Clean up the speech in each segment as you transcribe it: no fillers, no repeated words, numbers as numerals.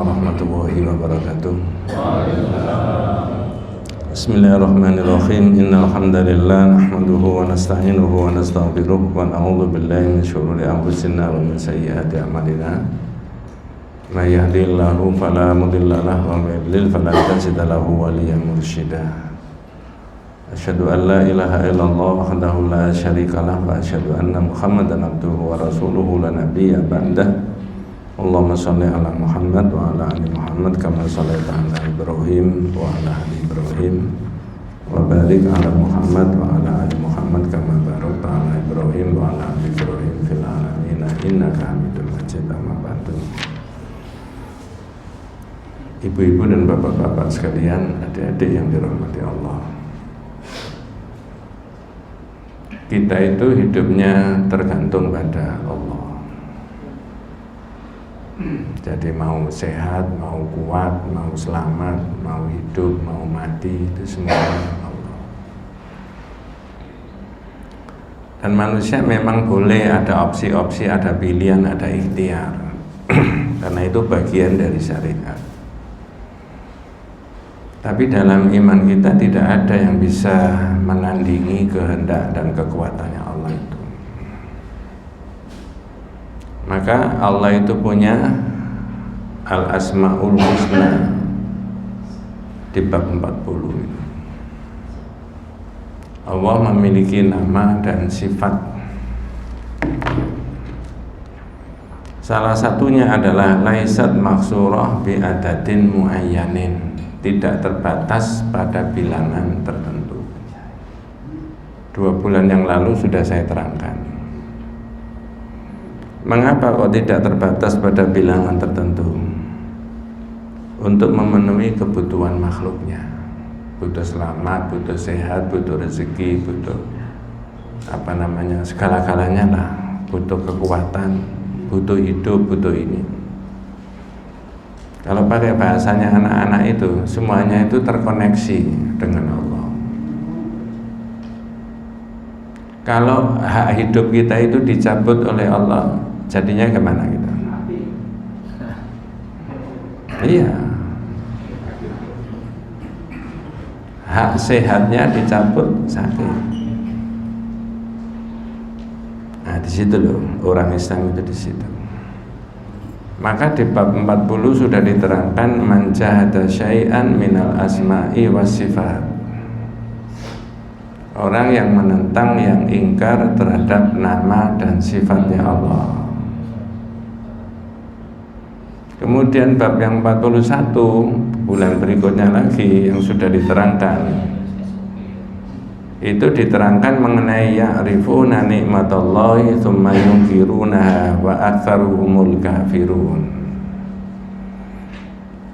warahmatullahi wabarakatuh. Bismillahirrahmanirrahim. Innal hamdalillah nahmaduhu wa nasta'inuhu wa nastaghfiruh wa na'udzu billahi min syururi anfusina wa min sayyiati a'malina. May yahdihillahu fala mudilla lahu wa may yudlil fala tajida lahu waliyyan mursyida. Asyhadu an la ilaha illallah wahdahu la syarikalah wa asyhadu anna Muhammadan abduhu wa rasuluhu la nabiyya ba'dah. Allahumma shalli ala Muhammad wa ala ali Muhammad kama shallaita ala Ibrahim wa ala ali Ibrahim wa barik ala Muhammad wa ala ali Muhammad kama barakta ala Ibrahim wa ala ali Ibrahim fil alamin innaka Hamidum Majid. Amma ba'du. Ibu-ibu dan bapak-bapak sekalian, adik-adik yang dirahmati Allah, kita itu hidupnya tergantung pada Allah. Jadi mau sehat, mau kuat, mau selamat, mau hidup, mau mati, itu semua Allah. Dan manusia memang boleh ada opsi-opsi, ada pilihan, ada ikhtiar. Karena itu bagian dari syariat. Tapi dalam iman kita tidak ada yang bisa menandingi kehendak dan kekuatannya Allah itu. Maka Allah itu punya Al-Asma'ul Husna di bab 40 itu. Allah memiliki nama dan sifat. Salah satunya adalah laisat maksurah bi adadin muayyanin, tidak terbatas pada bilangan tertentu. 2 bulan yang lalu sudah saya terangkan. Mengapa kok tidak terbatas pada bilangan tertentu? Untuk memenuhi kebutuhan makhluknya. Butuh selamat, butuh sehat, butuh rezeki, butuh segala-galanya lah. Butuh kekuatan, butuh hidup, butuh ini. Kalau pakai bahasanya anak-anak itu, semuanya itu terkoneksi dengan Allah. Kalau hak hidup kita itu dicabut oleh Allah, jadinya kemana kita? Iya. Hak sehatnya dicabut, sakit. Nah, di situ loh orang Islam itu di situ. Maka di bab 40 sudah diterangkan man jahada syai'an minal asma'i was sifat. Orang yang menentang, yang ingkar terhadap nama dan sifatnya Allah. Kemudian bab yang 41 bulan berikutnya lagi yang sudah diterangkan, itu diterangkan mengenai ya'rifuna nikmatallahi tsumma yunkirunaha wa aktsaruhumul kafirun.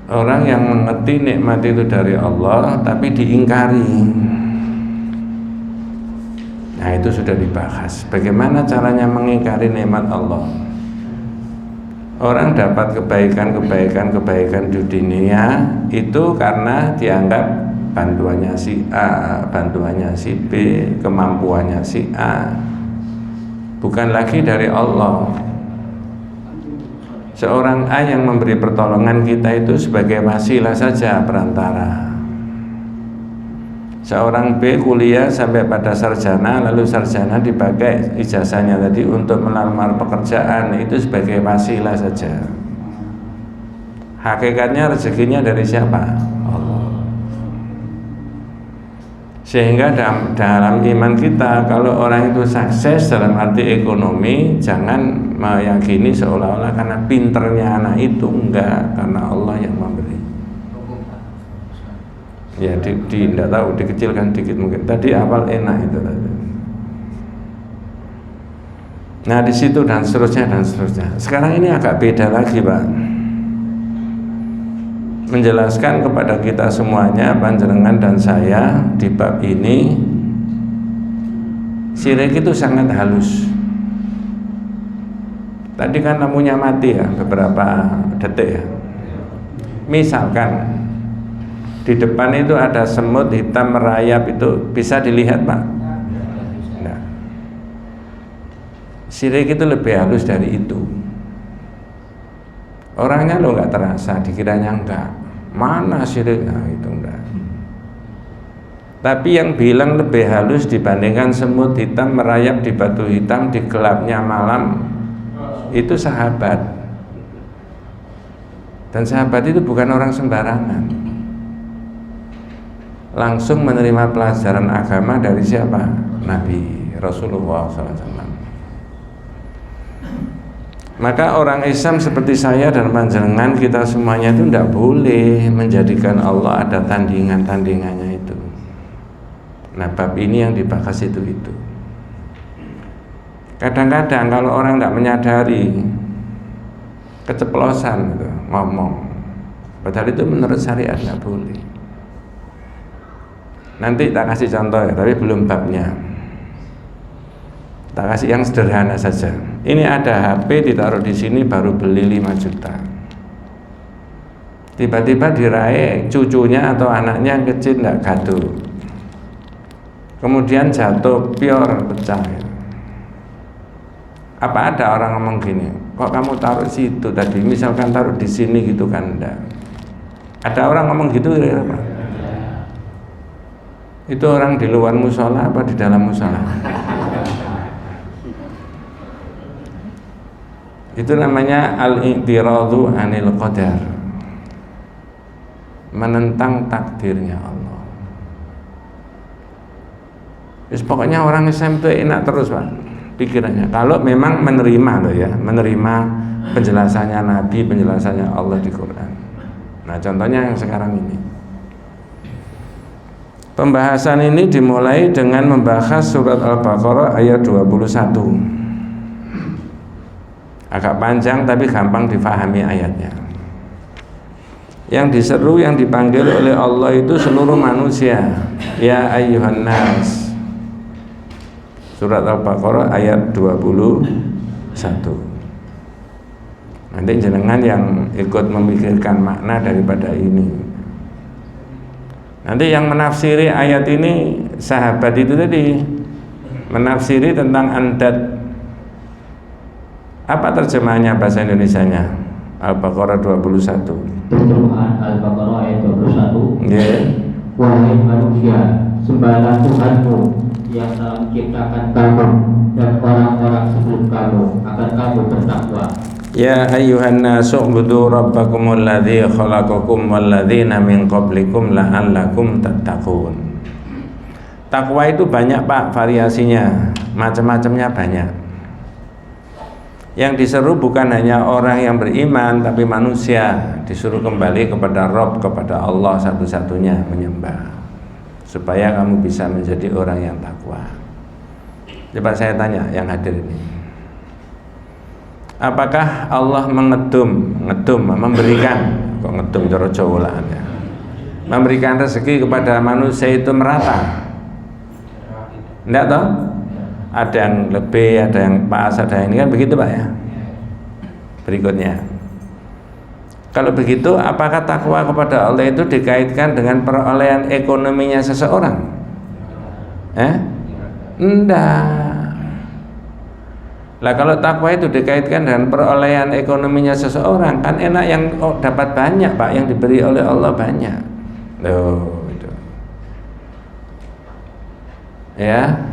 Orang yang mengerti nikmat itu dari Allah tapi diingkari. Nah, itu sudah dibahas. Bagaimana caranya mengingkari nikmat Allah? Orang dapat kebaikan di dunia itu karena dianggap bantuannya si A, bantuannya si B, kemampuannya si A, bukan lagi dari Allah. Seorang A yang memberi pertolongan kita itu sebagai wasilah saja, perantara. Seorang B kuliah sampai pada sarjana, lalu sarjana dipakai ijazahnya tadi untuk melamar pekerjaan, itu sebagai wasilah saja. Hakikatnya rezekinya dari siapa? Allah. Sehingga dalam iman kita, kalau orang itu sukses dalam arti ekonomi, jangan meyakini seolah-olah karena pinternya anak itu, enggak, karena Allah yang memberi. Ya, tidak tahu, dikecilkan dikit mungkin. Tadi awal enak itu tadi. Nah, di situ dan seterusnya dan seterusnya. Sekarang ini agak beda lagi, Pak. Menjelaskan kepada kita semuanya, panjenengan dan saya di bab ini, syirik itu sangat halus. Tadi kan lampunya mati ya, beberapa detik ya. Misalkan di depan itu ada semut hitam merayap, itu bisa dilihat, Pak? Nah, syirik itu lebih halus dari itu. Orangnya lo nggak terasa, dikiranya enggak. Mana syirik? Nah, itu enggak. Tapi yang bilang lebih halus dibandingkan semut hitam merayap di batu hitam di gelapnya malam itu sahabat. Dan sahabat itu bukan orang sembarangan. Langsung menerima pelajaran agama dari siapa? Nabi Rasulullah SAW. Maka orang Islam seperti saya dan panjenengan, kita semuanya itu tidak boleh menjadikan Allah ada tandingan-tandingannya itu. Nah, bab ini yang dibahas itu. Kadang-kadang kalau orang tidak menyadari, keceplosan gitu, ngomong. Padahal itu menurut syariat tidak boleh. Nanti tak kasih contoh ya, tapi belum babnya. Tak kasih yang sederhana saja. Ini ada HP ditaruh di sini baru beli 5 juta. Tiba-tiba diraih cucunya atau anaknya yang kecil tidak gaduh. Kemudian jatuh pior pecah. Apa ada orang ngomong gini? Kok kamu taruh situ tadi? Misalkan taruh di sini gitu kan enggak. Ada orang ngomong gitu apa? Itu orang di luar musola apa di dalam musola? Itu namanya al-i'tiradu anil qadar, menentang takdirnya Allah. Pokoknya orang Islam itu enak terus Pak pikirannya, kalau memang menerima loh ya, menerima penjelasannya Nabi, penjelasannya Allah di Quran. Nah contohnya yang sekarang ini, pembahasan ini dimulai dengan membahas surat Al-Baqarah ayat 21. Agak panjang tapi gampang difahami ayatnya. Yang diseru, yang dipanggil oleh Allah itu seluruh manusia. Ya ayyuhan nas. Surat Al-Baqarah ayat 21. Nanti jenengan yang ikut memikirkan makna daripada ini. Nanti yang menafsiri ayat ini sahabat itu tadi, menafsiri tentang andad. Apa terjemahannya bahasa Indonesianya? Al-Baqarah 21. Terjemahan Al-Baqarah ayat 21. Yeah. Wahai manusia, sembahlah Tuhanmu yang telah menciptakan kamu dan orang-orang sebelum kamu agar kamu bertakwa. Ya ayyuhan nasu ubudu rabbakumul ladzi khalaqakum wal ladzina min qablikum la'allakum tattaqun. Takwa itu banyak Pak variasinya, macam-macamnya banyak. Yang diseru bukan hanya orang yang beriman, tapi manusia disuruh kembali kepada Rabb, kepada Allah satu-satunya menyembah, supaya kamu bisa menjadi orang yang takwa. Coba saya tanya yang hadir ini, apakah Allah memberikan, kok ngedum cara Jawa lah ya, memberikan rezeki kepada manusia itu merata? Enggak toh? Ada yang lebih, ada yang pas, ada yang ini kan begitu Pak ya. Berikutnya, kalau begitu apakah takwa kepada Allah itu dikaitkan dengan perolehan ekonominya seseorang? Enggak. Lah kalau takwa itu dikaitkan dengan perolehan ekonominya seseorang, kan enak yang dapat banyak Pak, yang diberi oleh Allah banyak. Loh, itu. Ya.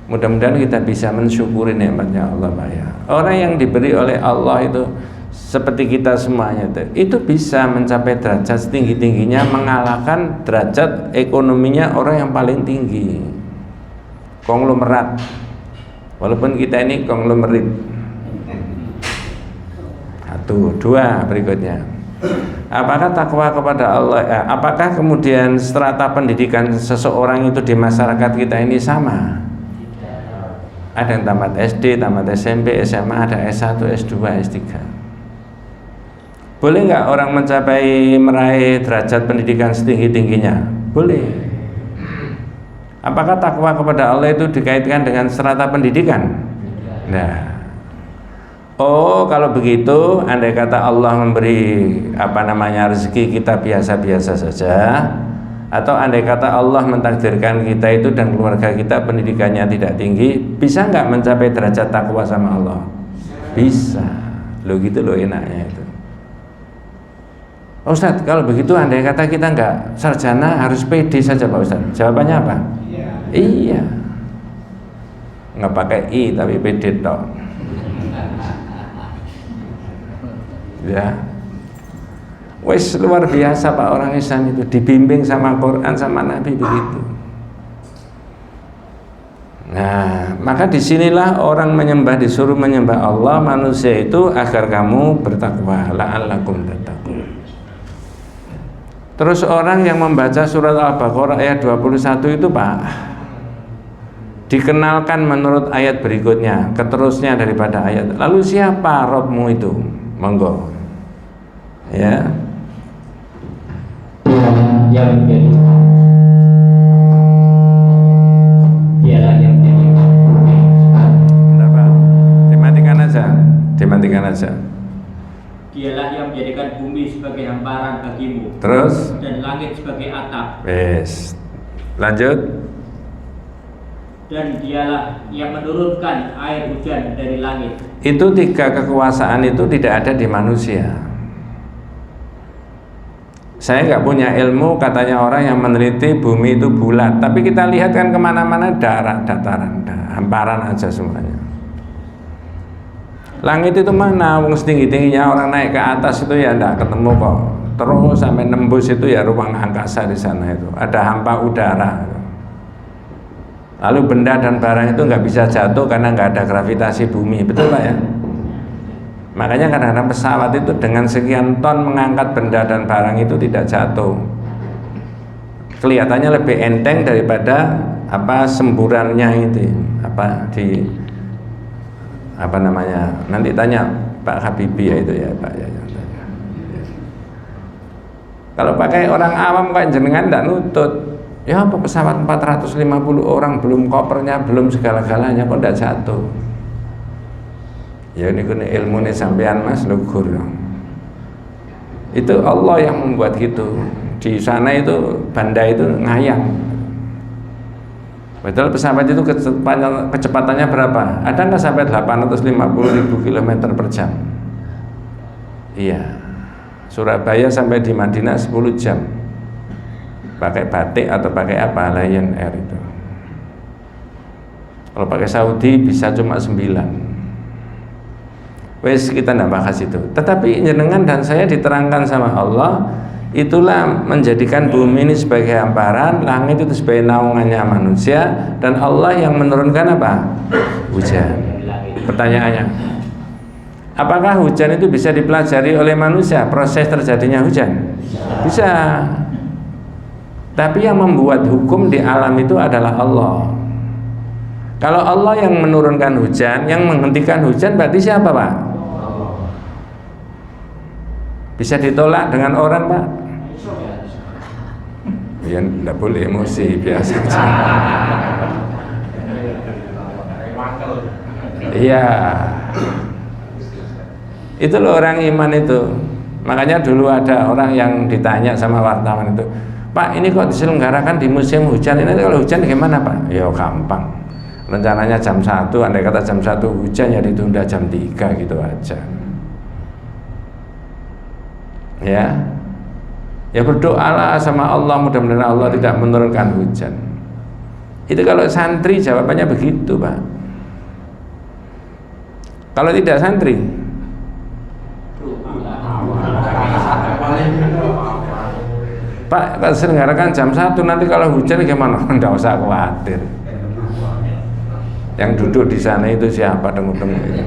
Mudah-mudahan kita bisa mensyukuri nikmatnya Allah Pak ya. Orang yang diberi oleh Allah itu seperti kita semuanya itu bisa mencapai derajat setinggi-tingginya, mengalahkan derajat ekonominya orang yang paling tinggi, konglomerat. Walaupun kita ini konglomerit. Satu, dua, berikutnya. Apakah takwa kepada Allah, apakah kemudian strata pendidikan seseorang itu di masyarakat kita ini sama? Ada yang tamat SD, tamat SMP, SMA, ada S1, S2, S3. Boleh nggak orang meraih derajat pendidikan setinggi-tingginya? Boleh. Apakah takwa kepada Allah itu dikaitkan dengan strata pendidikan? Nah, oh kalau begitu, andai kata Allah memberi rezeki kita biasa-biasa saja, atau andai kata Allah mentakdirkan kita itu dan keluarga kita pendidikannya tidak tinggi, bisa nggak mencapai derajat takwa sama Allah? Bisa. Lo gitu lo enaknya itu. Ustadz, kalau begitu andai kata kita nggak sarjana harus PD saja Pak Ustadz. Jawabannya apa? Iya. Nggak pakai I tapi PD tok. Ya. Wes luar biasa Pak, orang Islam itu dibimbing sama Quran sama Nabi begitu. Nah, maka disinilah orang menyembah, disuruh menyembah Allah manusia itu agar kamu bertakwa, la'allakum tattaqun. Terus orang yang membaca surat Al-Baqarah ayat 21 itu Pak, dikenalkan menurut ayat berikutnya, keterusnya daripada ayat. Lalu siapa Robmu itu? Monggo. Ya. Yang menjadi dialah yang menjadi Apa? Dimatikan aja. Dialah yang menjadikan bumi sebagai hamparan bagimu, Terus? dan langit sebagai atap. Wes. Lanjut. Dan dialah yang menurunkan air hujan dari langit. Itu tiga kekuasaan itu tidak ada di manusia. Saya nggak punya ilmu, katanya orang yang meneliti bumi itu bulat, tapi kita lihat kan kemana-mana darat, dataran, hamparan aja semuanya. Langit itu mana? Wong setinggi-tingginya orang naik ke atas itu ya enggak ketemu kok. Terus sampai nembus itu ya ruang angkasa di sana itu. Ada hampa udara. Lalu benda dan barang itu nggak bisa jatuh karena nggak ada gravitasi bumi, betul Pak ya? Makanya kadang-kadang pesawat itu dengan sekian ton mengangkat benda dan barang itu tidak jatuh. Kelihatannya lebih enteng daripada apa semburannya itu, apa namanya? Nanti tanya Pak Habibie ya itu ya Pak ya. Kalau pakai orang awam kayak jenengan tidak nutut. Ya apa pesawat 450 orang belum kopernya, belum segala-galanya kok tidak jatuh. Ya ini ilmu nih sampean Mas lugur. Itu Allah yang membuat gitu. Di sana itu banda itu ngayang. Betul pesawat itu kecepatannya berapa? Ada nggak sampai 850.000 km per jam? Iya. Surabaya sampai di Madinah 10 jam. Pakai batik atau pakai apa? Lion Air itu. Kalau pakai Saudi bisa cuma 9. Wes kita nggak bahas itu. Tetapi jenengan dan saya diterangkan sama Allah, itulah menjadikan bumi ini sebagai hamparan, langit itu sebagai naungannya manusia, dan Allah yang menurunkan apa? Hujan. Pertanyaannya, apakah hujan itu bisa dipelajari oleh manusia? Proses terjadinya hujan? Bisa. Tapi yang membuat hukum di alam itu adalah Allah. Kalau Allah yang menurunkan hujan, yang menghentikan hujan berarti siapa Pak? Bisa ditolak dengan orang Pak? Ya tidak boleh emosi, biasa saja. Iya. Itu loh orang iman itu. Makanya dulu ada orang yang ditanya sama wartawan itu, Pak ini kok diselenggarakan di musim hujan, ini kalau hujan gimana Pak? Ya gampang, rencananya jam 1, andai kata jam 1 hujan ya ditunda jam 3 gitu aja. Ya berdoalah sama Allah, mudah-mudahan Allah tidak menurunkan hujan. Itu kalau santri jawabannya begitu Pak. Kalau tidak santri, Pak kalau selenggarakan jam 1 nanti kalau hujan gimana? Tidak usah khawatir. Yang duduk di sana itu siapa? Dengung-dengung itu.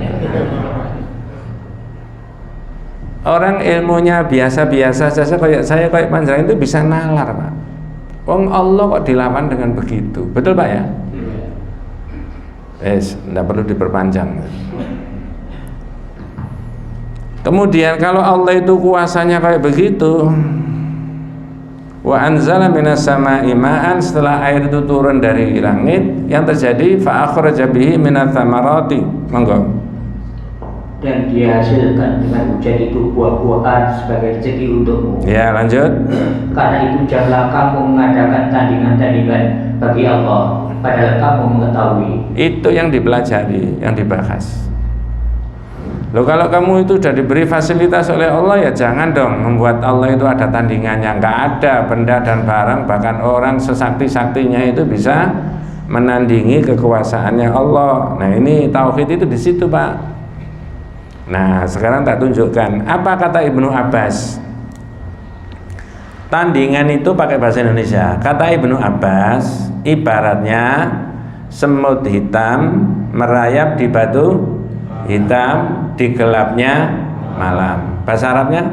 Orang ilmunya biasa-biasa saja kayak saya, kayak panjang itu bisa nalar Pak. Wong Allah kok dilawan dengan begitu, betul Pak ya? Tidak perlu diperpanjang. Kemudian kalau Allah itu kuasanya kayak begitu, wa anzala minas sama'i ma'an, setelah air itu turun dari langit, yang terjadi fa akhraja bihi minats tsamarati, monggo. Dan dihasilkan dengan hujan itu buah-buahan sebagai rezeki untukmu. Ya lanjut. Karena itu janganlah kamu mengadakan tandingan-tandingan bagi Allah, padahal kamu mengetahui. Itu yang dipelajari, yang dibahas. Loh, kalau kamu itu sudah diberi fasilitas oleh Allah, ya jangan dong membuat Allah itu ada tandingannya. Enggak ada benda dan barang, bahkan orang sesakti-saktinya itu bisa menandingi kekuasaannya Allah. Nah, ini tauhid itu di situ, Pak. Nah, sekarang tak tunjukkan apa kata Ibnu Abbas. Tandingan itu pakai bahasa Indonesia. Kata Ibnu Abbas, ibaratnya semut hitam merayap di batu hitam di gelapnya malam. Bahasa Arabnya?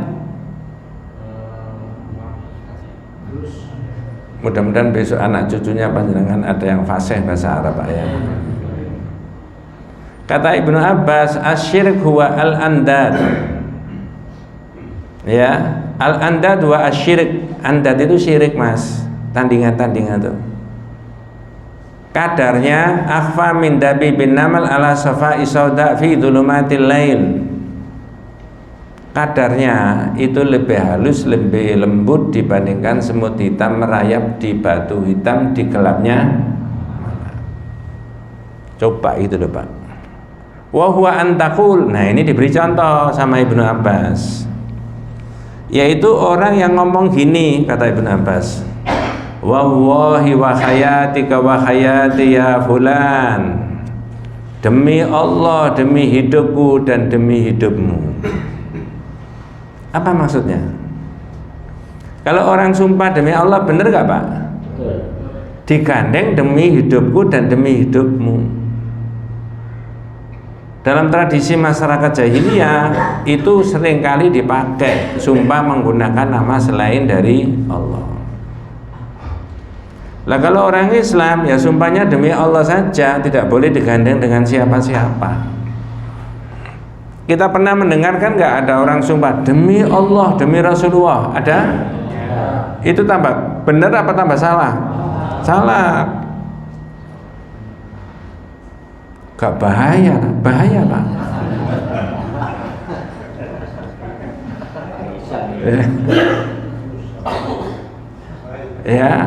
Mudah-mudahan besok anak cucunya panjenengan ada yang fasih bahasa Arab, Pak, ya. Kata Ibnu Abbas, asyirik huwa al-andad. Ya, al-andad wa asyirik. Andad itu syirik, Mas. Tandingan-tandingan itu. Kadarnya akhfa min dabi bin namal ala safa'i sauda fi dhulumatil lail. Kadarnya itu lebih halus, lebih lembut dibandingkan semut hitam merayap di batu hitam di gelapnya. Coba itu loh, Pak. Wa huwa antakul. Nah, ini diberi contoh sama Ibnu Abbas, yaitu orang yang ngomong gini, kata Ibnu Abbas, wallahi wa hayatika wa hayati ya fulan, demi Allah, demi hidupku dan demi hidupmu. Apa maksudnya? Kalau orang sumpah demi Allah, benar gak, Pak? Digandeng demi hidupku dan demi hidupmu. Dalam tradisi masyarakat jahiliyah itu seringkali dipakai sumpah menggunakan nama selain dari Allah. Lah kalau orang Islam ya sumpahnya demi Allah saja, tidak boleh digandeng dengan siapa-siapa. Kita pernah mendengarkan nggak ada orang sumpah demi Allah, demi Rasulullah? Ada? Itu tambah benar apa tambah salah? Salah. Gak bahaya, bahaya, Pak. Ya,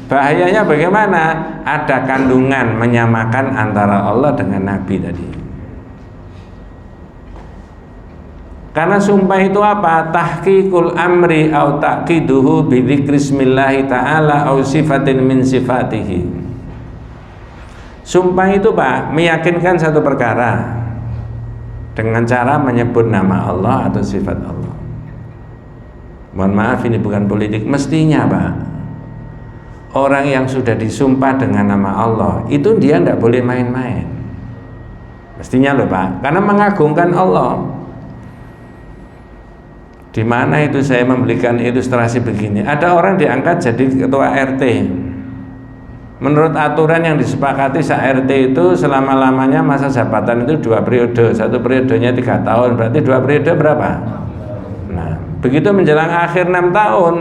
bahayanya bagaimana? Ada kandungan menyamakan antara Allah dengan Nabi tadi. Karena sumpah itu apa? Tahqiqul amri au taqiduhu bi dzikrismillahi ta'ala au sifatin min sifatihi. Sumpah itu, Pak, meyakinkan satu perkara dengan cara menyebut nama Allah atau sifat Allah. Mohon maaf, ini bukan politik. Mestinya, Pak, orang yang sudah disumpah dengan nama Allah itu dia tidak boleh main-main. Mestinya loh, Pak, karena mengagungkan Allah. Di mana itu saya memberikan ilustrasi begini. Ada orang diangkat jadi ketua RT. Menurut aturan yang disepakati se-RT itu selama-lamanya masa jabatan itu 2 periode. 1 periodenya 3 tahun. Berarti 2 periode berapa? Nah, begitu menjelang akhir 6 tahun,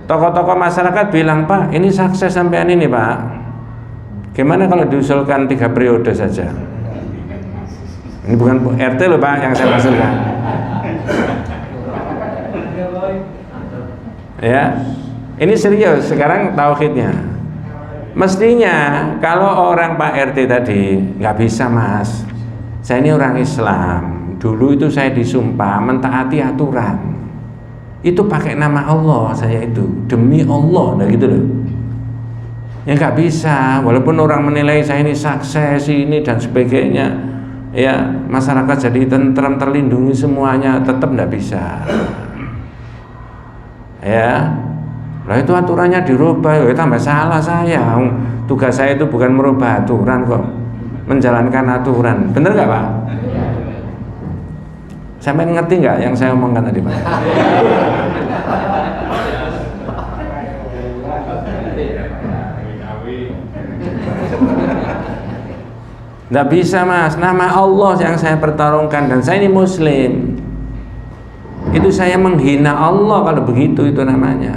tokoh-tokoh masyarakat bilang, Pak, ini sukses sampean ini, Pak. Gimana kalau diusulkan 3 periode saja? Ini bukan RT loh, Pak, yang saya maksudkan. Ya, ini serius. Sekarang tauhidnya. Mestinya kalau orang Pak RT tadi nggak bisa, Mas. Saya ini orang Islam. Dulu itu saya disumpah mentaati aturan. Itu pakai nama Allah saya itu demi Allah, nah gitu loh. Ya nggak bisa. Walaupun orang menilai saya ini sukses ini dan sebagainya, ya masyarakat jadi tentram terlindungi semuanya, tetap nggak bisa. Ya, lah itu aturannya dirubah, ya tambah salah saya. Tugas saya itu bukan merubah aturan kok, menjalankan aturan. Bener nggak, Pak? Sampai ngerti nggak yang saya omongkan tadi, Pak? Nggak bisa, Mas. Nama Allah yang saya pertarungkan dan saya ini Muslim. Itu saya menghina Allah kalau begitu itu namanya.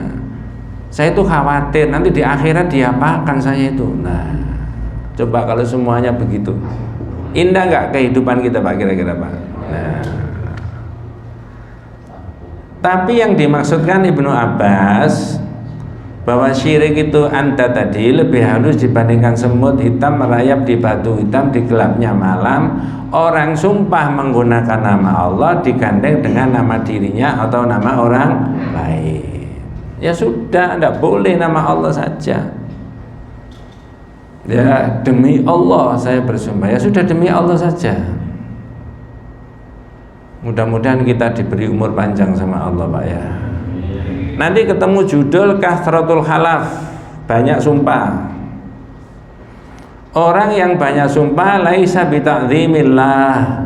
Saya itu khawatir nanti di akhirat diapakan saya itu. Nah, coba kalau semuanya begitu, indah nggak kehidupan kita, Pak, kira-kira, Pak? Nah, tapi yang dimaksudkan Ibnu Abbas bahwa syirik itu anta tadi lebih halus dibandingkan semut hitam merayap di batu hitam di gelapnya malam. Orang sumpah menggunakan nama Allah digandeng dengan nama dirinya atau nama orang lain. Ya sudah, tidak boleh nama Allah saja. Ya demi Allah saya bersumpah, ya sudah demi Allah saja. Mudah-mudahan kita diberi umur panjang sama Allah Pak ya. Nanti ketemu judul Kathratul Halaf, banyak sumpah. Orang yang banyak sumpah laisa bita'zimillah,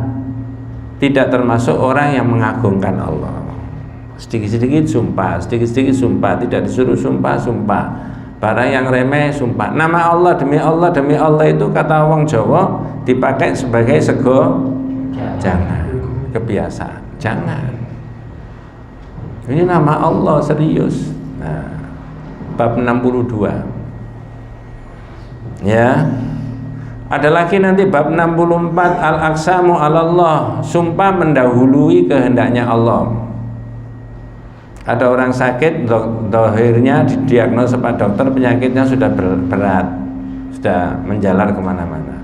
tidak termasuk orang yang mengagungkan Allah. Sedikit-sedikit sumpah, sedikit-sedikit sumpah, tidak disuruh sumpah-sumpah. Barang yang remeh sumpah. Nama Allah demi Allah demi Allah itu kata wong Jawa dipakai sebagai sego jangan, kebiasaan. Jangan. Ini nama Allah serius. Nah, bab 62. Ya. Ada lagi nanti bab 64 al-aqsamu 'ala Allah, sumpah mendahului kehendaknya Allah. Ada orang sakit, dohirnya didiagnosa Pak dokter penyakitnya sudah berat, sudah menjalar kemana-mana.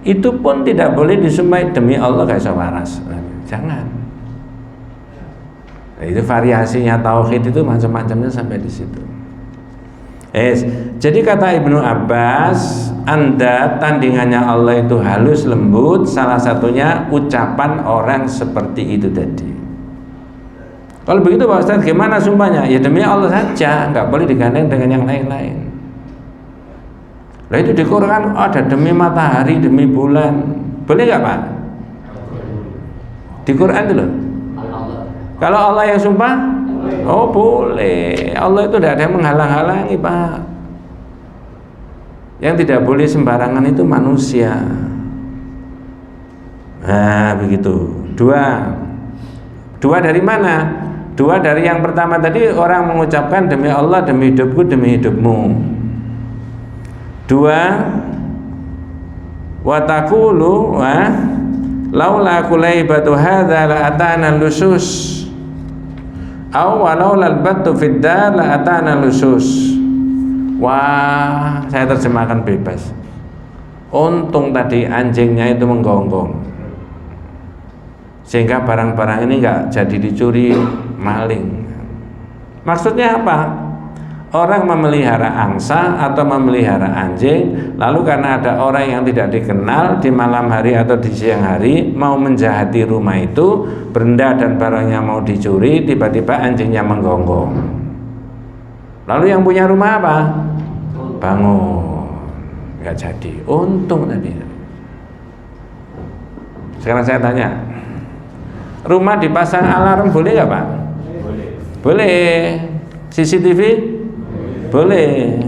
Itu pun tidak boleh disumpah demi Allah gak bisa waras. Jangan. Nah, itu variasinya tauhid itu macam-macamnya sampai di situ. Jadi kata Ibnu Abbas, Anda tandingannya Allah itu halus lembut, salah satunya ucapan orang seperti itu tadi. Kalau begitu Pak Ustaz gimana sumpahnya? Ya demi Allah saja, nggak boleh digandeng dengan yang lain-lain. Lah itu di Quran ada demi matahari, demi bulan, boleh nggak Pak? Di Quran itu loh. Kalau Allah yang sumpah, oh boleh. Allah itu tidak ada yang menghalang-halangi Pak. Yang tidak boleh sembarangan itu manusia. Nah begitu. Dua dari mana? Dua dari yang pertama tadi, orang mengucapkan demi Allah, demi hidupku, demi hidupmu. Dua, wa taqulu laula kulaibatu hadza la atana lusus aw walau lal batu fid dar la atana lusus. Wah, saya terjemahkan bebas. Untung tadi anjingnya itu menggonggong, sehingga barang-barang ini enggak jadi dicuri maling. Maksudnya apa? Orang memelihara angsa atau memelihara anjing, lalu karena ada orang yang tidak dikenal di malam hari atau di siang hari mau menjahati rumah itu, benda dan barangnya mau dicuri, tiba-tiba anjingnya menggonggong. Lalu yang punya rumah apa? Bangun. Enggak jadi. Untung tadi. Sekarang saya tanya, rumah dipasang alarm boleh nggak Pak? Boleh. CCTV? Boleh.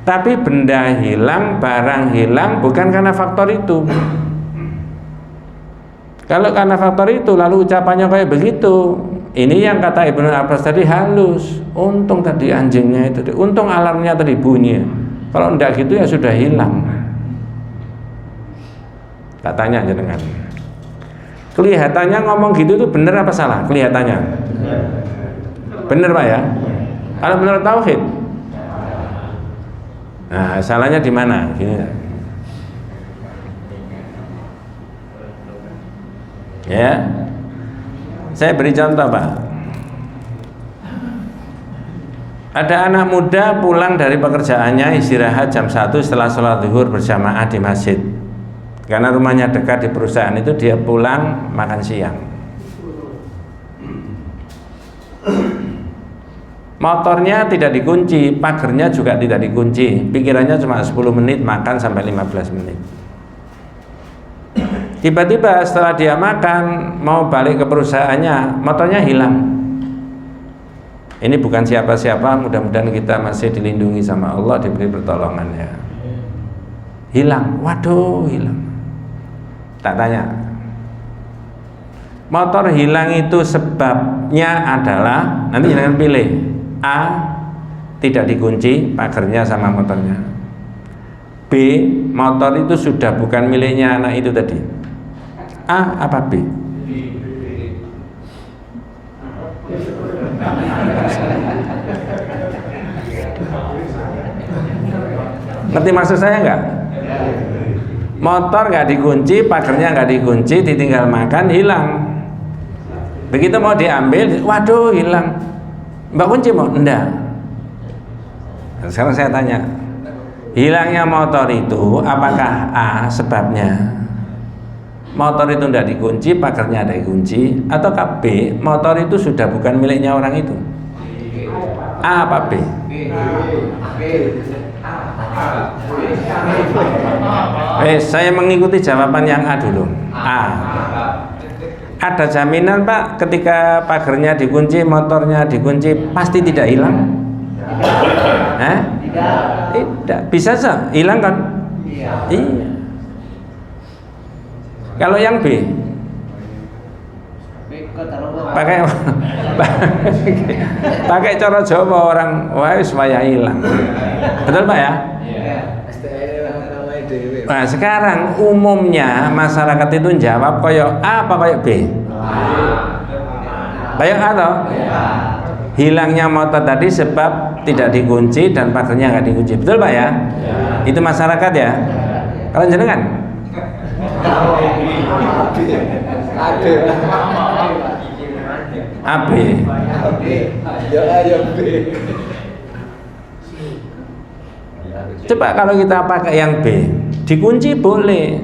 Tapi benda hilang, barang hilang bukan karena faktor itu. Kalau karena faktor itu lalu ucapannya kayak begitu, ini yang kata Ibnu Abbas tadi halus. Untung tadi anjingnya itu, untung alarmnya tadi bunyi. Kalau enggak gitu ya sudah hilang. Tak tanya aja dengan. Kelihatannya ngomong gitu itu benar apa salah? Kelihatannya benar Pak ya? Kalau menurut tauhid, nah salahnya di mana? Gini. Ya, saya beri contoh Pak. Ada anak muda pulang dari pekerjaannya, istirahat jam 1 setelah sholat zuhur berjamaah di masjid. Karena rumahnya dekat di perusahaan itu, dia pulang makan siang. Motornya tidak dikunci, pagernya juga tidak dikunci. Pikirannya cuma 10 menit makan sampai 15 menit. Tiba-tiba setelah dia makan mau balik ke perusahaannya, motornya hilang. Ini bukan siapa-siapa, mudah-mudahan kita masih dilindungi sama Allah, diberi pertolongannya. Hilang, waduh hilang. Tak tanya, motor hilang itu sebabnya adalah, nanti jangan pilih. A, tidak dikunci pagernya sama motornya. B, motor itu sudah bukan miliknya anak itu tadi. A apa B? Ngerti maksud saya nggak? Motor nggak dikunci, pagernya nggak dikunci, ditinggal makan, hilang. Begitu mau diambil, waduh hilang. Mbak kunci mau? Enggak. Sekarang saya tanya, hilangnya motor itu apakah A sebabnya motor itu tidak dikunci, pagernya ada dikunci, ataukah B motor itu sudah bukan miliknya orang itu? A apa B? Saya mengikuti jawaban yang A dulu. A. Ada jaminan Pak ketika pagernya dikunci, motornya dikunci pasti tidak hilang? Tidak. Bisa saja hilang kan? Iya. Kalau yang B, pakai cara Jawa orang, wah supaya hilang. Betul Pak ya? Nah sekarang umumnya masyarakat itu jawab koyok A apa koyok B? Koyok A toh? Hilangnya motor tadi sebab tidak dikunci dan pagernya nggak dikunci. Betul Pak ya? Itu masyarakat ya? Kalau jenengan? AB. Coba kalau kita pakai yang B, dikunci boleh,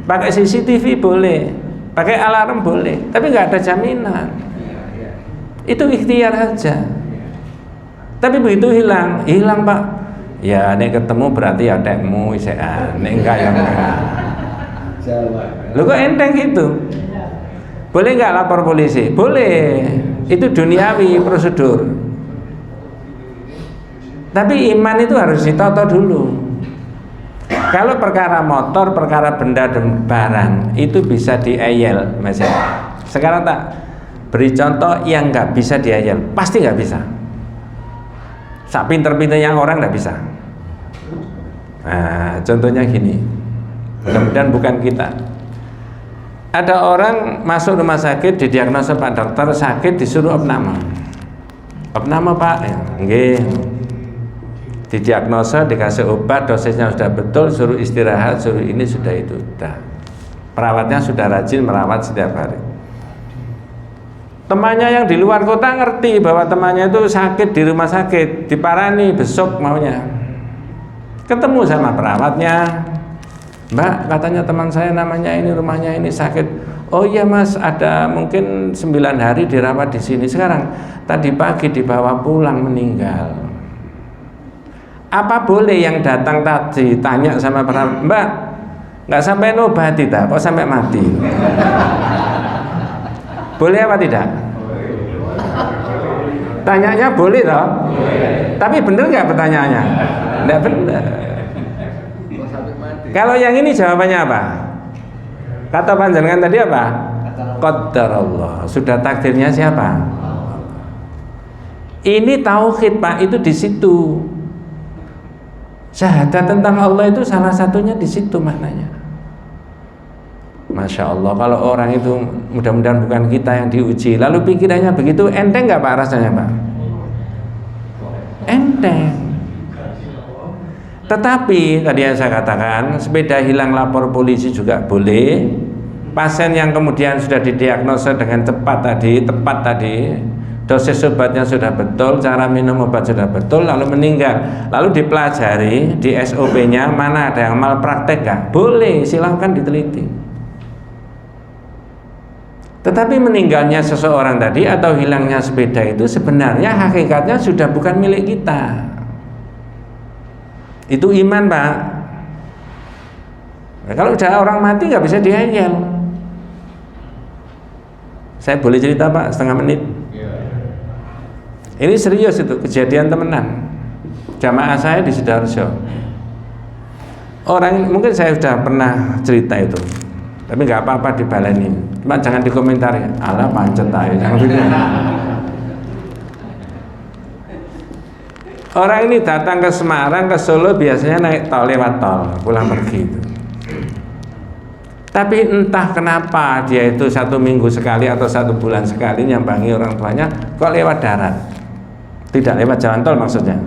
pakai CCTV boleh, pakai alarm boleh, tapi nggak ada jaminan. Itu ikhtiar saja. Tapi begitu hilang Pak. Ya, nek ketemu berarti ya tekmu isean, nek enggak ya enggak. Lu kok enteng gitu? Boleh nggak lapor polisi? Boleh. Itu duniawi prosedur. Tapi iman itu harus ditoto dulu. Kalau perkara motor, perkara benda dan barang itu bisa diayel, Mas. Sekarang tak beri contoh yang nggak bisa diayel, pasti nggak bisa. Sak pinter-pinternya orang nggak bisa. Nah, contohnya gini. Mudah-mudahan bukan kita. Ada orang masuk rumah sakit, didiagnosa Pak dokter sakit, disuruh opname. Opname Pak, nggih. Didiagnosa, dikasih obat, dosisnya sudah betul, suruh istirahat, suruh ini sudah itu, sudah. Perawatnya sudah rajin merawat setiap hari. Temannya yang di luar kota ngerti bahwa temannya itu sakit di rumah sakit, diparani besok maunya. Ketemu sama perawatnya. Mbak, katanya teman saya namanya ini, rumahnya ini sakit. Oh iya Mas, ada mungkin 9 hari dirawat di sini. Sekarang tadi pagi dibawa pulang meninggal. Apa boleh yang datang tadi tanya sama perawat, Mbak, nggak sampai nobati tak, kok sampai mati? Boleh apa tidak? Tanyanya boleh toh? Tapi bener nggak pertanyaannya? Nggak bener. Kalau yang ini jawabannya apa? Kata panjenengan tadi apa? Qadarullah. Sudah takdirnya siapa? Ini tauhid Pak, itu di situ. Syahadat tentang Allah itu salah satunya di situ maknanya. Masya Allah, kalau orang itu mudah-mudahan bukan kita yang diuji, lalu pikirannya begitu, enteng nggak Pak rasanya Pak? Enteng. Tetapi tadi yang saya katakan, sepeda hilang lapor polisi juga boleh. Pasien yang kemudian sudah didiagnosa dengan tepat tadi, dosis obatnya sudah betul, cara minum obat sudah betul, lalu meninggal, lalu dipelajari di SOP-nya mana ada yang malpraktek nggak? Boleh, silahkan diteliti. Tetapi meninggalnya seseorang tadi atau hilangnya sepeda itu sebenarnya hakikatnya sudah bukan milik kita. Itu iman Pak. Nah, kalau udah orang mati nggak bisa dihayal. Saya boleh cerita Pak setengah menit? Ini serius itu, kejadian temenan. Jamaah saya di Sidoarjo. Orang mungkin saya sudah pernah cerita itu, tapi nggak apa-apa dibaleni. Cuma jangan dikomentari. Alah pancet aja, jangan gitu. Orang ini datang ke Semarang, ke Solo biasanya naik tol, lewat tol, pulang pergi itu. Tapi entah kenapa dia itu 1 minggu sekali atau 1 bulan sekali nyambangi orang tuanya, kok lewat darat, tidak lewat jalan tol maksudnya.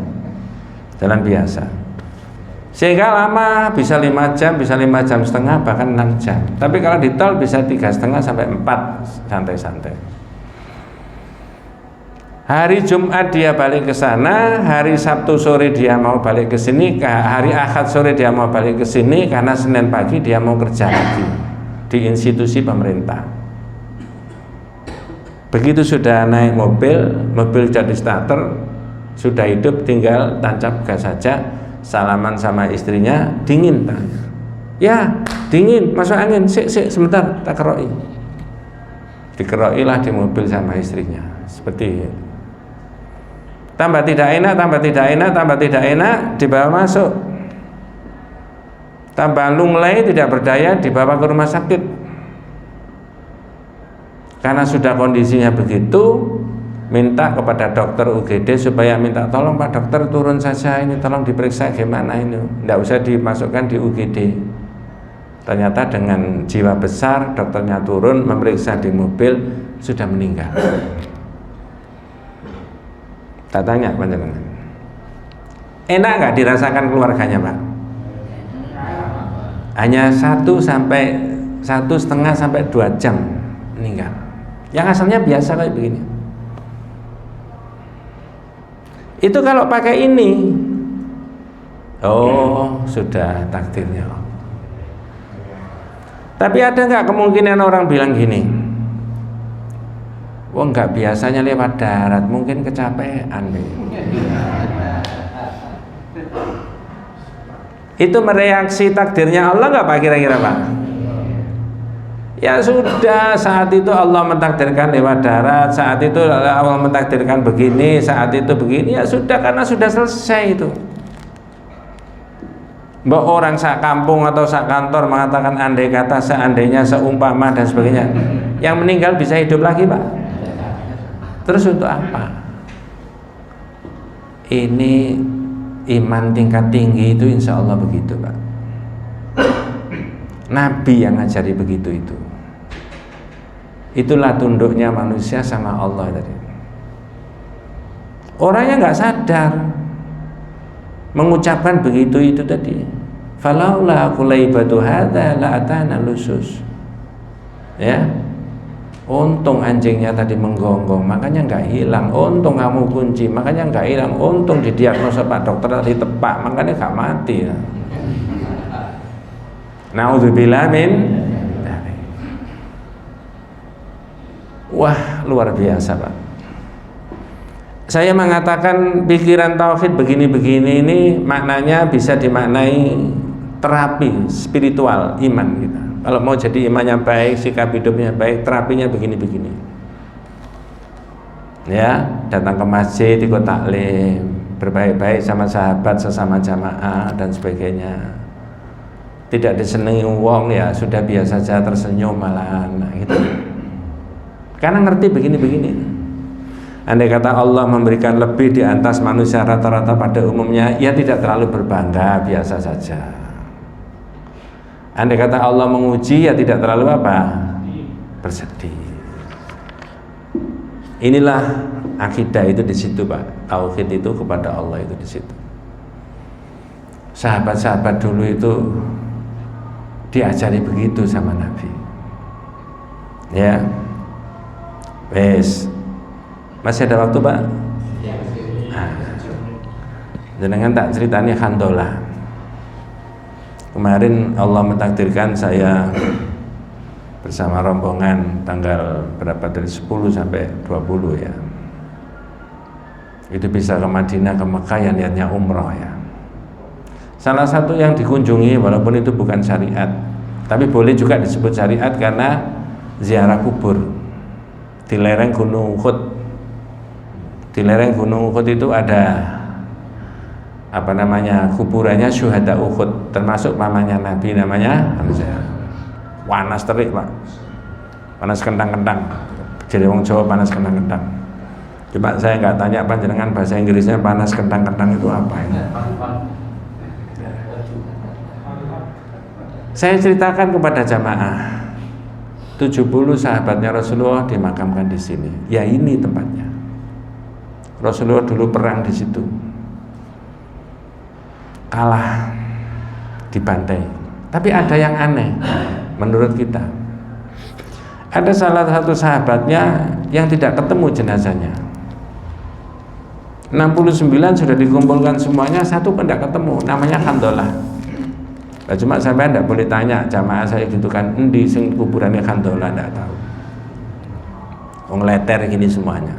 jalan biasa. Sehingga lama, bisa 5 jam, bisa 5 jam setengah, bahkan 6 jam. Tapi kalau di tol bisa 3,5 sampai 4 santai-santai. Hari Jumat dia balik ke sana, hari Sabtu sore dia mau balik ke sini, hari Ahad sore dia mau balik ke sini, karena Senin pagi dia mau kerja lagi di institusi pemerintah. Begitu sudah naik mobil jadi starter, sudah hidup, tinggal tancap gas saja, salaman sama istrinya, dingin Pak. Ya, dingin, masuk angin, sik sebentar, tak keroi. Dikeroilah di mobil sama istrinya, seperti itu. Tambah tidak enak, dibawa masuk. Tambah lunglai, tidak berdaya, dibawa ke rumah sakit. Karena sudah kondisinya begitu, minta kepada dokter UGD supaya minta tolong Pak dokter turun saja ini, tolong diperiksa gimana ini. Tidak usah dimasukkan di UGD. Ternyata dengan jiwa besar, dokternya turun, memeriksa di mobil, sudah meninggal. Tak tanya panjenengan, enak nggak dirasakan keluarganya Pak? Hanya 1,5 sampai 2 jam meninggal. Yang asalnya biasa kayak begini. Itu kalau pakai ini, oh sudah takdirnya. Tapi ada nggak kemungkinan orang bilang gini? Wah nggak biasanya lewat darat, mungkin kecapean deh. Itu mereaksi takdirnya Allah nggak Pak kira-kira Pak? Ya sudah, saat itu Allah mentakdirkan lewat darat, saat itu Allah mentakdirkan begini, saat itu begini, ya sudah, karena sudah selesai itu. Mbak orang sak kampung atau sak kantor mengatakan andai kata, seandainya, seumpama dan sebagainya, yang meninggal bisa hidup lagi Pak. Terus untuk apa? Ini iman tingkat tinggi itu insya Allah begitu Pak. Nabi yang ngajari begitu itu. Itulah tunduknya manusia sama Allah tadi. Orangnya nggak sadar mengucapkan begitu itu tadi. Falaula qulaibatu hadza la atana lusus. Ya. Untung anjingnya tadi menggonggong, makanya nggak hilang. Untung kamu kunci, makanya nggak hilang. Untung didiagnosa Pak dokter tadi tepat, makanya nggak mati. Naudzubillah min. Wah luar biasa Pak. Saya mengatakan pikiran tauhid begini-begini ini maknanya bisa dimaknai terapi spiritual iman kita. Kalau mau jadi imannya baik, sikap hidupnya baik, terapinya begini-begini. Ya, datang ke masjid, ikut taklim, berbaik-baik sama sahabat, sesama jamaah dan sebagainya. Tidak disenangi wong ya sudah biasa saja, tersenyum malahan gitu. Karena ngerti begini-begini. Andai kata Allah memberikan lebih di atas manusia rata-rata pada umumnya, ya tidak terlalu berbangga, biasa saja. Andai kata Allah menguji, ya tidak terlalu apa? Bersedih. Inilah akidah itu di situ Pak. Tauhid itu kepada Allah itu di situ. Sahabat-sahabat dulu itu diajari begitu sama Nabi. Ya. Wes. Masih ada waktu Pak? Jenengan tak ceritanya Khandolah. Kemarin Allah mentakdirkan saya bersama rombongan tanggal berapa dari 10 sampai 20 ya. Itu bisa ke Madinah, ke Mekah yang niatnya umroh ya. Salah satu yang dikunjungi walaupun itu bukan syariat, tapi boleh juga disebut syariat karena ziarah kubur di lereng Gunung Uhud. Di lereng Gunung Uhud itu ada apa namanya, kuburannya syuhada Uhud, termasuk pamannya Nabi namanya Hamzah. Panas terik Pak, panas kentang-kentang. Jadi wong Jawa panas kentang-kentang. Coba saya nggak tanya panjenengan bahasa Inggrisnya panas kentang-kentang itu apa ini? Saya ceritakan kepada jamaah, 70 sahabatnya Rasulullah dimakamkan di sini. Ya ini tempatnya. Rasulullah dulu perang di situ. kalah, dibantai. Tapi ada yang aneh menurut kita. Ada salah satu sahabatnya yang tidak ketemu jenazahnya. 69 sudah dikumpulkan semuanya, satu pun tidak ketemu, namanya Handolah. Nah, cuma sampai tidak boleh tanya jamaah saya gitu kan, endi sing kuburannya Handolah, tidak tahu. Wong leter gini semuanya.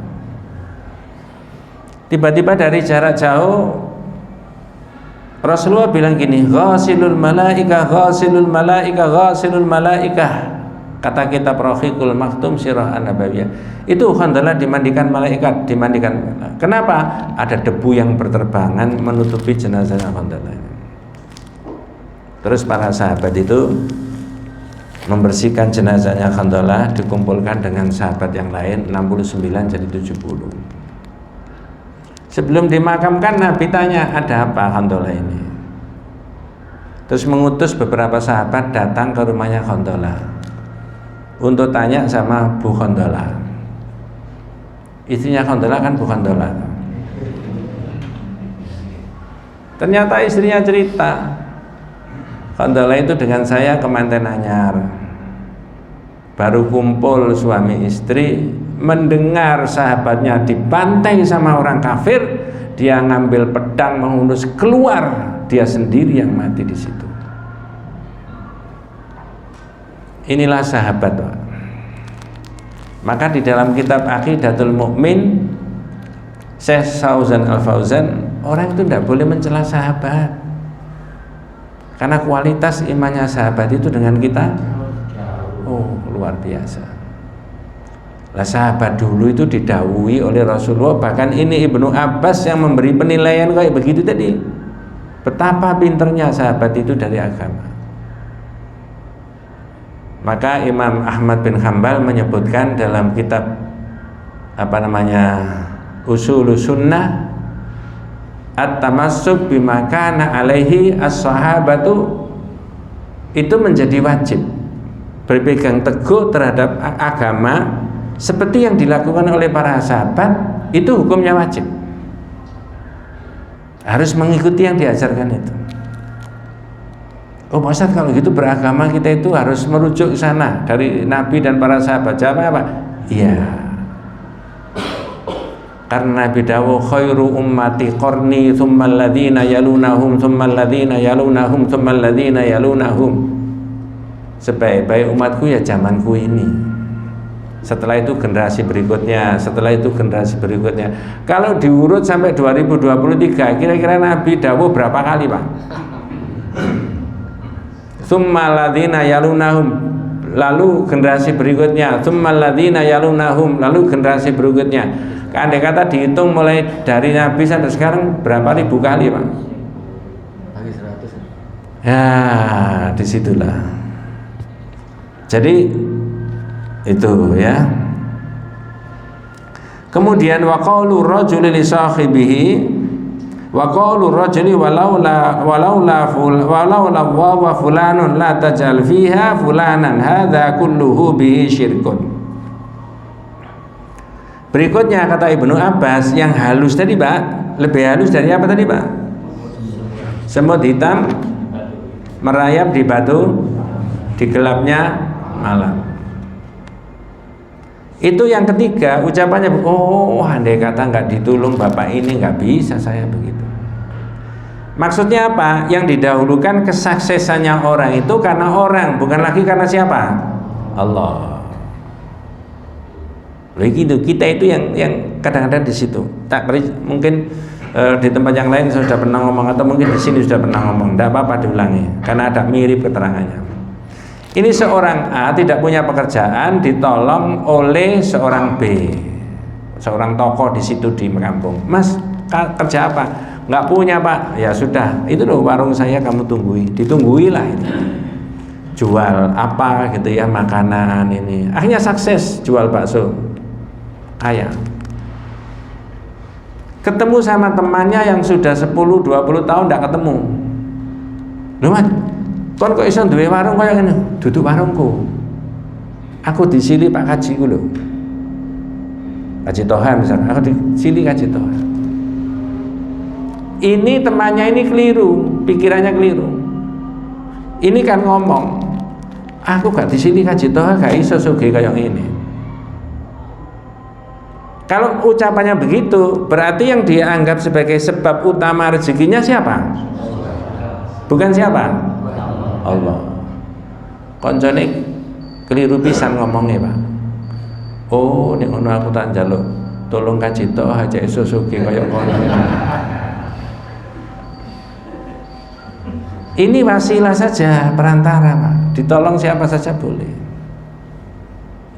Tiba-tiba dari jarak jauh Rasulullah bilang gini, ghasilul malaika, ghasilul malaika, ghasilul malaika. Kata kitab Rahiqul Maktum Sirah An-Nabawiyah, itu Handalah dimandikan malaikat, dimandikan. Kenapa? Ada debu yang berterbangan menutupi jenazahnya Handalah. Terus para sahabat itu membersihkan jenazahnya Handalah, dikumpulkan dengan sahabat yang lain, 69 jadi 70. Sebelum dimakamkan, Nabi tanya, ada apa Handalah ini? Terus mengutus beberapa sahabat datang ke rumahnya Handalah untuk tanya sama Bu Handalah. Istrinya Handalah kan Bu Handalah. Ternyata istrinya cerita, Handalah itu dengan saya ke Manten Anyar, baru kumpul suami istri, mendengar sahabatnya dibantai sama orang kafir, dia ngambil pedang menghunus keluar, dia sendiri yang mati di situ. Inilah sahabat, Pak. Maka di dalam kitab Aqidatul Mukmin Syekh Fauzan Al-Fauzan, orang itu tidak boleh mencela sahabat, karena kualitas imannya sahabat itu dengan kita, oh luar biasa. Lah sahabat dulu itu didhawuhi oleh Rasulullah, bahkan ini Ibnu Abbas yang memberi penilaian kayak begitu tadi. Betapa pinternya sahabat itu dari agama. Maka Imam Ahmad bin Hanbal menyebutkan dalam kitab Ushulus Sunnah, at-tamassuk bima kana alaihi as-sahabatu, itu menjadi wajib. Berpegang teguh terhadap agama seperti yang dilakukan oleh para sahabat, itu hukumnya wajib. Harus mengikuti yang diajarkan itu. Oh Pak Ustadz, kalau gitu beragama kita itu harus merujuk ke sana dari Nabi dan para sahabat. Jawab apa? Iya. Karena Nabi dawuh khairu ummati qarni tsummal ladzina yalunahum tsummal ladzina yalunahum tsummal ladzina yalunahum. Sebaik-baik umatku ya zamanku ini. Setelah itu generasi berikutnya, setelah itu generasi berikutnya. Kalau diurut sampai 2023, kira-kira Nabi dawuh berapa kali, Pak? Tsummal ladzina yalunahum, lalu generasi berikutnya, tsummal ladzina yalunahum, lalu generasi berikutnya. Andai kata dihitung mulai dari Nabi sampai sekarang berapa ribu kali, Pak? Lagi 100. Ya, disitulah. Jadi itu ya. Kemudian wa qaulu rajuli li sahibihi, wa qaulu rajuli walaula wa fulanun la tajal fiha fulanan hadza kulluhu bihi syirkun. Berikutnya kata Ibnu Abbas, yang halus tadi, Pak, lebih halus dari apa tadi, Pak? Semut hitam merayap di batu di gelapnya malam. Itu yang ketiga, ucapannya, oh andai kata nggak ditulung bapak ini nggak bisa saya begitu. Maksudnya apa? Yang didahulukan kesuksesannya orang itu karena orang, bukan lagi karena siapa? Allah. Begitu, kita itu yang kadang-kadang di situ. Tak mungkin di tempat yang lain saya sudah pernah ngomong, atau mungkin di sini sudah pernah ngomong. Tidak apa-apa diulangi, karena ada mirip keterangannya. Ini seorang A tidak punya pekerjaan, ditolong oleh seorang B, seorang tokoh di situ di kampung. Mas, kerja apa? Nggak punya, Pak. Ya sudah, itu loh warung saya, kamu tunggui. Ditungguilah itu. Jual apa gitu ya, makanan ini. Akhirnya sukses, jual bakso. Kaya. Ketemu sama temannya yang sudah 10-20 tahun tidak ketemu. Loh Mas, kon kok iso duwe warung kaya ngene? Duduk warungku. Aku disili Pak Kaji ku lho. Kaji Toha misalnya, aku disili Kaji Toha. ini temannya ini keliru, pikirannya keliru. Ini kan ngomong, aku gak disini kaji toha gak iso sugih kayak ini. Kalau ucapannya begitu, berarti yang dia anggap sebagai sebab utama rezekinya siapa? Bukan siapa? Allah. Koncone keliru pisan ngomongnya, Pak. Oh, nek ngono aku tak njaluk tolong kaji toha aja iso sugih kayak kono. Ini wasilah saja, perantara, Pak. Ditolong siapa saja boleh.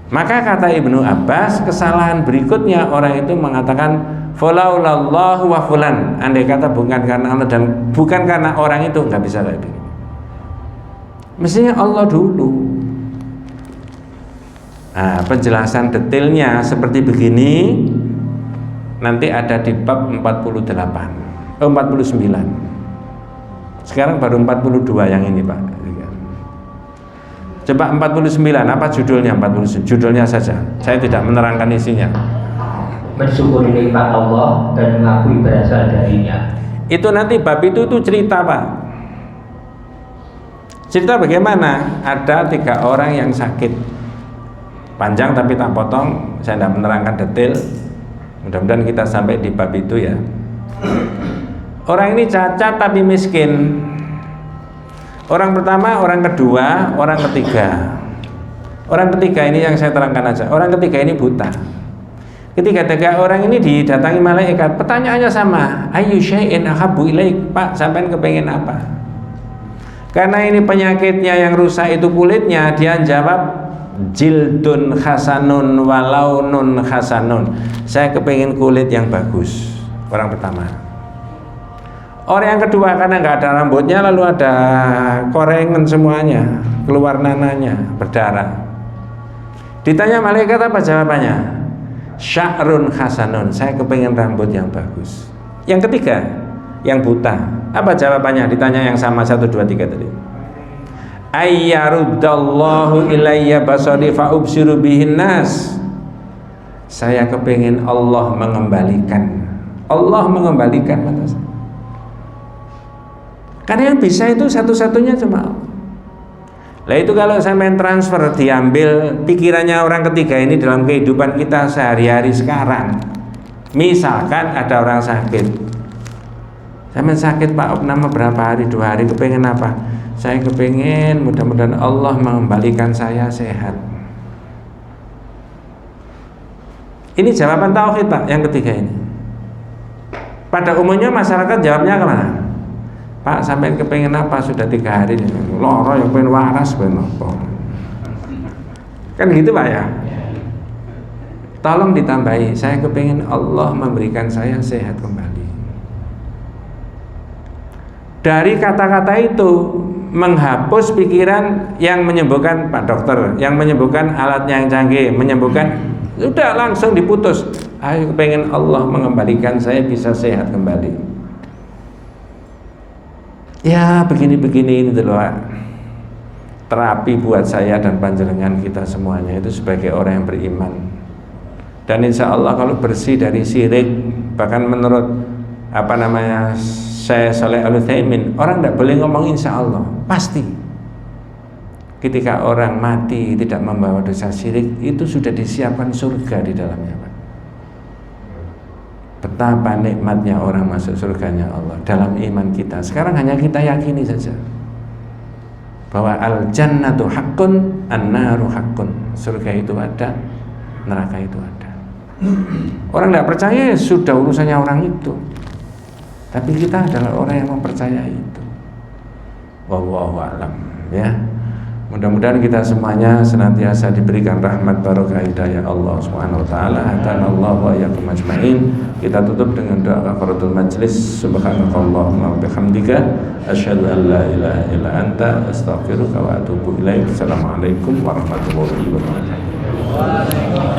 Maka kata Ibnu Abbas, kesalahan berikutnya orang itu mengatakan falaulallahu wa fulan. Andai kata bukan karena Allah dan bukan karena orang itu, nggak bisa kayak begini. Mestinya Allah dulu. Nah, penjelasan detailnya seperti begini nanti ada di bab 49. Sekarang baru 42 yang ini, Pak. Coba 49, apa judulnya 49? Judulnya saja. Saya tidak menerangkan isinya. Mensyukuri nikmat Allah dan mengakui berasal darinya. Itu nanti bab itu cerita, Pak. Cerita bagaimana? Ada 3 orang yang sakit. Panjang tapi tak potong. Saya tidak menerangkan detail. Mudah-mudahan kita sampai di bab itu ya. Orang ini cacat tapi miskin. Orang pertama, orang kedua, orang ketiga. Orang ketiga ini yang saya terangkan aja. Orang ketiga ini buta. Ketiga orang ini didatangi malaikat. Pertanyaannya sama. Ayyu syai'in ahabbu ilaik? Pak, sampean kepengen apa? Karena ini penyakitnya yang rusak itu kulitnya, dia jawab jildun hasanun walaunun hasanun. Saya kepengen kulit yang bagus. Orang pertama. Orang yang kedua karena nggak ada rambutnya lalu ada korengan semuanya, keluar nananya, berdarah. Ditanya malaikat apa jawabannya? Sya'run hasanun, saya kepengen rambut yang bagus. Yang ketiga, yang buta, apa jawabannya? Ditanya yang sama 1, 2, 3 tadi. Ayyaruddallahu ilayya basari fa'ubsiru bihin nas. Saya kepengen Allah mengembalikan mata saya. Karena yang bisa itu satu-satunya cuma Allah. Lah itu kalau sampai transfer diambil pikirannya orang ketiga ini dalam kehidupan kita sehari-hari sekarang. Misalkan ada orang sakit. Sampai sakit Pak, nama berapa hari, 2 hari, kepengen apa? Saya kepengen mudah-mudahan Allah mengembalikan saya sehat. Ini jawaban tauhid, Pak, yang ketiga ini. Pada umumnya masyarakat jawabnya kemana? Pak, sampai kepengen apa? Sudah 3 hari loro yang pengen waras, pengen apa? Kan gitu, Pak ya. Tolong ditambahi, saya kepengen Allah memberikan saya sehat kembali. Dari kata-kata itu menghapus pikiran yang menyembuhkan Pak dokter, yang menyembuhkan alatnya yang canggih, menyembuhkan, sudah langsung diputus. Ayo kepengen Allah mengembalikan saya bisa sehat kembali. Ya begini-begini ini loh, terapi buat saya dan panjenengan kita semuanya itu sebagai orang yang beriman. Dan insya Allah kalau bersih dari syirik, bahkan menurut Syekh Shalih Al-Utsaimin, orang tidak boleh ngomong insya Allah, pasti. Ketika orang mati tidak membawa dosa syirik, itu sudah disiapkan surga di dalamnya, Pak. Betapa nikmatnya orang masuk surganya Allah dalam iman kita. Sekarang hanya kita yakini saja bahwa al-jannatu haqqun, an-naru haqqun. Surga itu ada, neraka itu ada. Orang tidak percaya, sudah urusannya orang itu. Tapi kita adalah orang yang mempercayai itu. Wallahu a'lam, ya. Mudah-mudahan kita semuanya senantiasa diberikan rahmat barokah hidayah Allah Subhanahu wa taala. Hadanallahu wa iyyakum ajmain. Kita tutup dengan doa kafaratul majlis. Subhanakallahumma wa bihamdika asyhadu an la ilaha illa anta astaghfiruka wa atubu ilaik. Assalamualaikum warahmatullahi wabarakatuh.